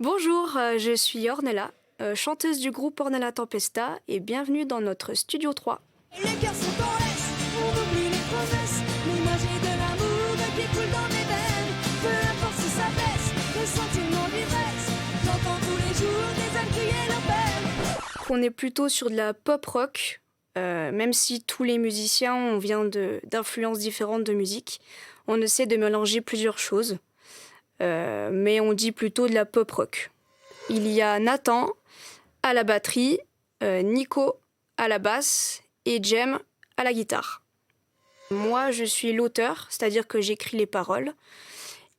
Bonjour, je suis Ornella, chanteuse du groupe Ornella Tempesta et bienvenue dans notre Studio 3. Les cœurs sont en laisse, on oublie les promesses. Mais moi j'ai de l'amour qui coule dans mes veines. Peu importe si ça blesse, le sentiment l'ivresse. J'entends tous les jours des âmes crier leur peine. On est plutôt sur de la pop rock, même si tous les musiciens on vient d'influences différentes de musique. On essaie de mélanger plusieurs choses, mais on dit plutôt de la pop rock. Il y a Nathan à la batterie, Nico à la basse et Jem à la guitare. Moi, je suis l'auteur, c'est-à-dire que j'écris les paroles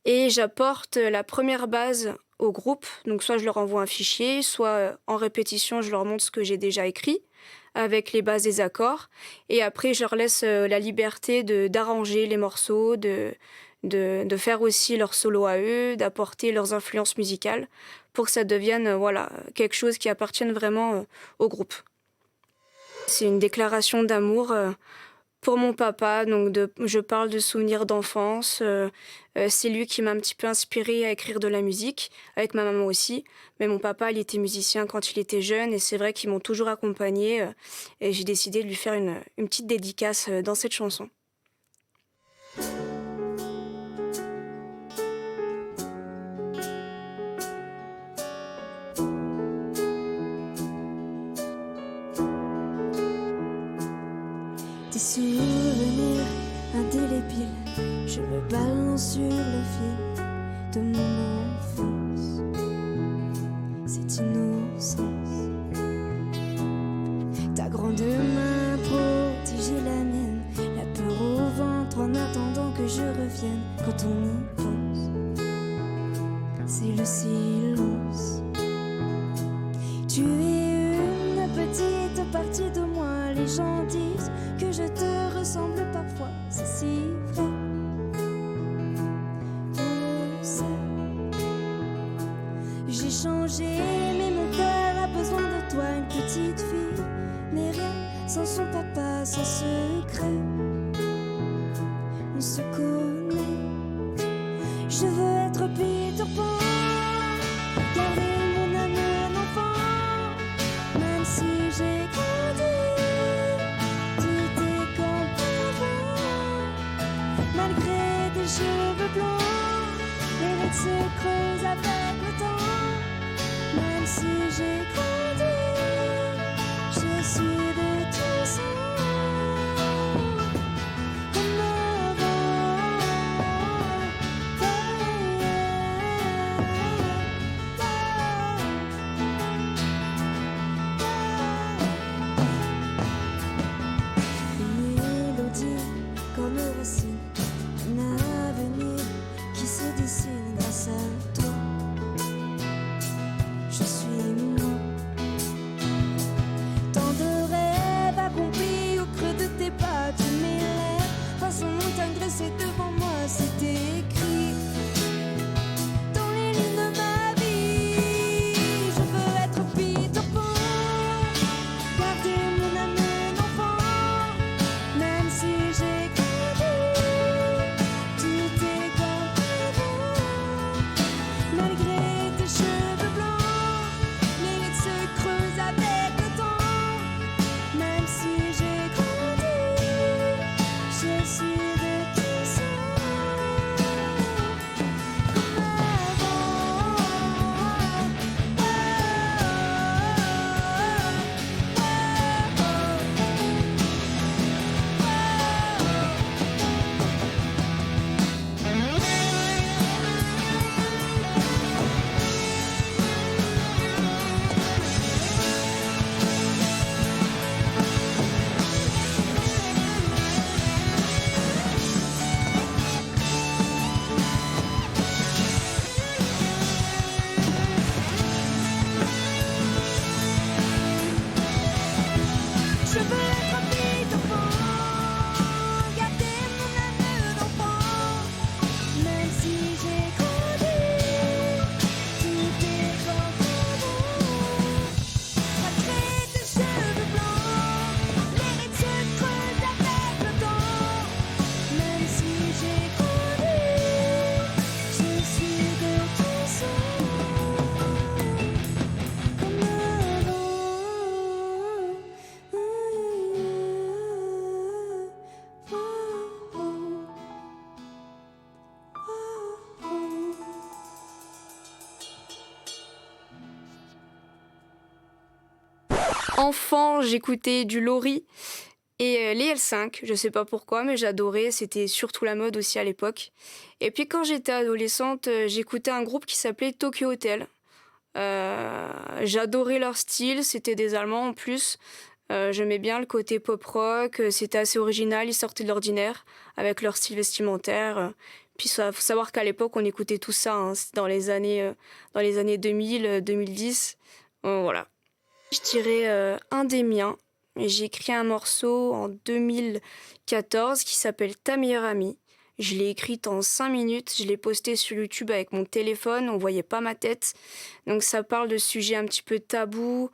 et j'apporte la première base au groupe. Donc soit je leur envoie un fichier, soit en répétition, je leur montre ce que j'ai déjà écrit avec les bases des accords. Et après, je leur laisse la liberté d'arranger les morceaux, de faire aussi leur solo à eux, d'apporter leurs influences musicales pour que ça devienne quelque chose qui appartienne vraiment au groupe. C'est une déclaration d'amour pour mon papa, donc je parle de souvenirs d'enfance. C'est lui qui m'a un petit peu inspirée à écrire de la musique, avec ma maman aussi. Mais mon papa, il était musicien quand il était jeune et c'est vrai qu'ils m'ont toujours accompagnée. Et j'ai décidé de lui faire une petite dédicace dans cette chanson. Tes souvenirs indélébiles, je me balance sur le fil de mon enfance. Cette innocence, ta grande main protégeait la mienne, la peur au ventre en attendant que je revienne. Quand on y pense, c'est le silence. Tu es une petite partie de moi, les gens disent que je te ressemble parfois, c'est si vrai. On le sait. J'ai changé, mais mon cœur a besoin de toi. Une petite fille n'est rien sans son papa, sans secret. On se connaît. Je veux être Peter Pan, garder mon âme d'enfant, même si j'ai grandi. Malgré tes cheveux blancs, les rides se creusent avec le temps. Même si j'ai grandi, je suis de tout ça. Comme avant. Une mélodie comme nos racines. Un avenir qui se dessine grâce à toi. Je suis moi. Tant de rêves accomplis au creux de tes pas. Tu m'élèves face aux montagnes dressées devant moi. C'est écrit dans les lignes de ma vie. Je veux être Peter Pan, garder mon âme d'enfant, même si j'ai grandi. Enfant, j'écoutais du Laurie et les L5. Je sais pas pourquoi, mais j'adorais. C'était surtout la mode aussi à l'époque. Et puis quand j'étais adolescente, j'écoutais un groupe qui s'appelait Tokyo Hotel. J'adorais leur style. C'était des Allemands en plus. J'aimais bien le côté pop rock. C'était assez original. Ils sortaient de l'ordinaire avec leur style vestimentaire. Puis faut savoir qu'à l'époque, on écoutait tout ça, hein. C'était dans les années 2000, 2010. Voilà. Je dirais un des miens. J'ai écrit un morceau en 2014 qui s'appelle Ta meilleure amie. Je l'ai écrite en 5 minutes. Je l'ai posté sur YouTube avec mon téléphone. On voyait pas ma tête. Donc ça parle de sujets un petit peu tabous,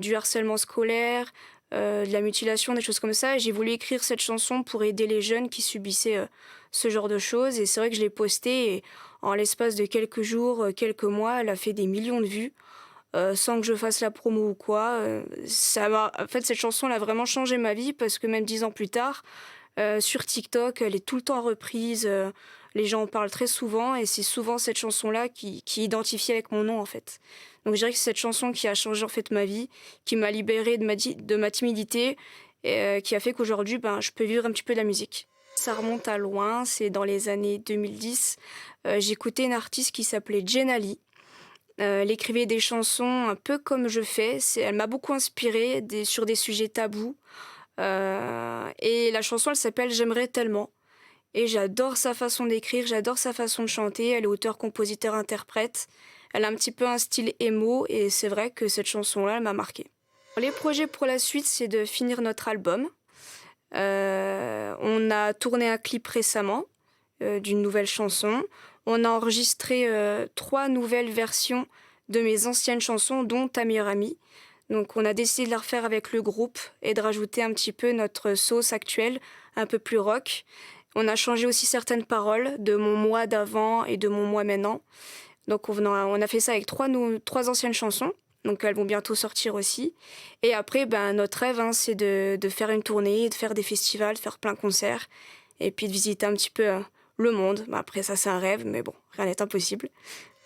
du harcèlement scolaire, de la mutilation, des choses comme ça. Et j'ai voulu écrire cette chanson pour aider les jeunes qui subissaient ce genre de choses. Et c'est vrai que je l'ai postée et en l'espace de quelques jours, quelques mois, elle a fait des millions de vues. Sans que je fasse la promo ou quoi. En fait, cette chanson, elle a vraiment changé ma vie parce que même 10 ans plus tard, sur TikTok, elle est tout le temps reprise. Les gens en parlent très souvent et c'est souvent cette chanson-là qui est identifiée avec mon nom, en fait. Donc je dirais que c'est cette chanson qui a changé en fait ma vie, qui m'a libérée de ma timidité et qui a fait qu'aujourd'hui, je peux vivre un petit peu de la musique. Ça remonte à loin, c'est dans les années 2010. J'écoutais une artiste qui s'appelait Jenali. Elle écrivait des chansons un peu comme je fais. Elle m'a beaucoup inspirée sur des sujets tabous. Et la chanson, elle s'appelle J'aimerais tellement. Et j'adore sa façon d'écrire, j'adore sa façon de chanter. Elle est auteure, compositeur, interprète. Elle a un petit peu un style emo et c'est vrai que cette chanson-là, elle m'a marquée. Les projets pour la suite, c'est de finir notre album. On a tourné un clip récemment d'une nouvelle chanson. On a enregistré 3 nouvelles versions de mes anciennes chansons, dont Ta meilleure amie. Donc on a décidé de la refaire avec le groupe et de rajouter un petit peu notre sauce actuelle, un peu plus rock. On a changé aussi certaines paroles de mon moi d'avant et de mon moi maintenant. Donc on a fait ça avec 3 anciennes chansons. Donc elles vont bientôt sortir aussi. Et après, notre rêve, hein, c'est de faire une tournée, de faire des festivals, de faire plein de concerts. Et puis de visiter un petit peu le monde. Après ça, c'est un rêve, mais bon, rien n'est impossible.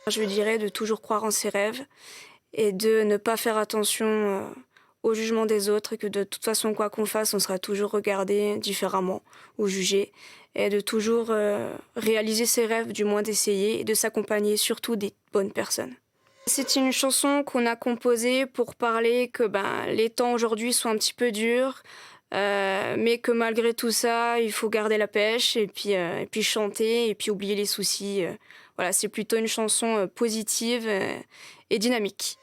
Je dirais de toujours croire en ses rêves et de ne pas faire attention au jugement des autres, et que de toute façon, quoi qu'on fasse, on sera toujours regardé différemment ou jugé. Et de toujours réaliser ses rêves, du moins d'essayer, et de s'accompagner surtout des bonnes personnes. C'est une chanson qu'on a composée pour parler que les temps aujourd'hui sont un petit peu durs, mais que malgré tout ça, il faut garder la pêche et puis chanter et puis oublier les soucis. Voilà, c'est plutôt une chanson positive et dynamique.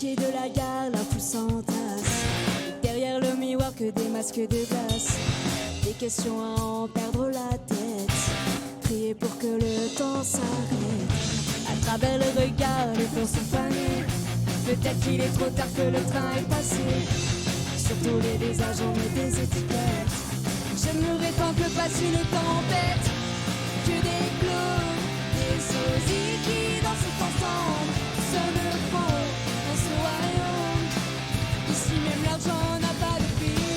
De la gare, la foule s'entasse. Derrière le miroir que des masques de glace. Des questions à en perdre la tête. Prier pour que le temps s'arrête. À travers le regard, les fleurs sont fanées. Peut-être qu'il est trop tard, que le train est passé. Sur tous les visages on met des étiquettes. J'aimerais tant que passe une tempête. Que des clones, des sosies qui dansent ensemble. Se ne font ce royaume. Ici même l'argent n'a pas de prix.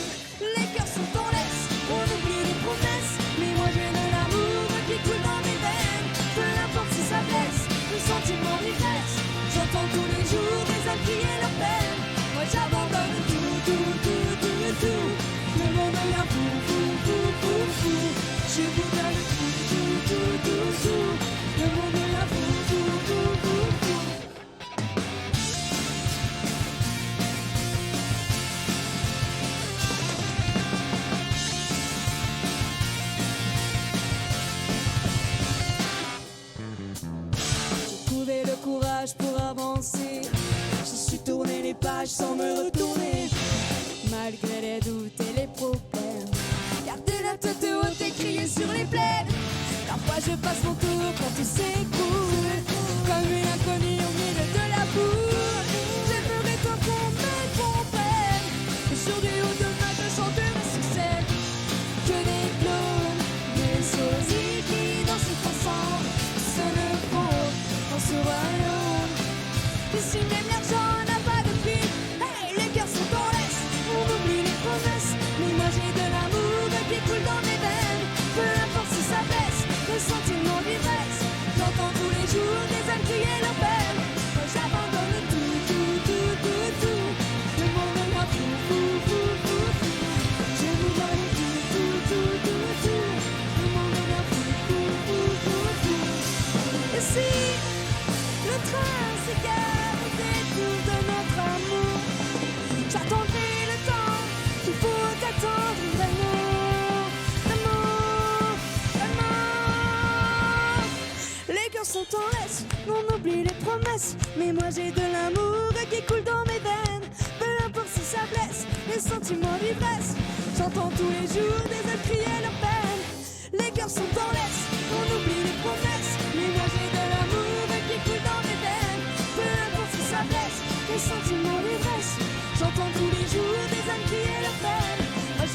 Les cœurs sont en laisse, on oublie les promesses. Mais moi j'ai de l'amour qui coule dans mes veines. Peu importe si ça blesse, le sentiment regrette. J'entends tous les jours des âmes crier leur peine. Moi j'abandonne tout, tout, tout, tout, tout. Le monde devient fou, fou, fou, fou, fou. Je vous donne tout, tout, tout, tout, tout. Le monde devient fou, fou, fou, fou, fou. Le courage pour avancer. Je suis tourné les pages sans me retourner. Malgré les doutes et les problèmes. Garder la tête haute et crier sur les plaines. Parfois je passe mon tour quand tout s'écoule. Comme une inconnue au milieu de la boue. J'aimerais tant qu'on me comprenne. Et sur du haut de ma je chante mes succès. Que des clones, des sosies qui dansent ensemble. Ce ne font dans ce royaume. sont en laisse, on oublie les promesses. Mais moi j'ai de l'amour qui coule dans mes veines. Peu importe si ça blesse, les sentiments d'ivresse. J'entends tous les jours des âmes crier leur peine. Les cœurs sont en laisse, on oublie les promesses. Mais moi j'ai de l'amour qui coule dans mes veines. Peu importe si ça blesse, les sentiments d'ivresse. J'entends tous les jours des âmes crier leur peine. Moi,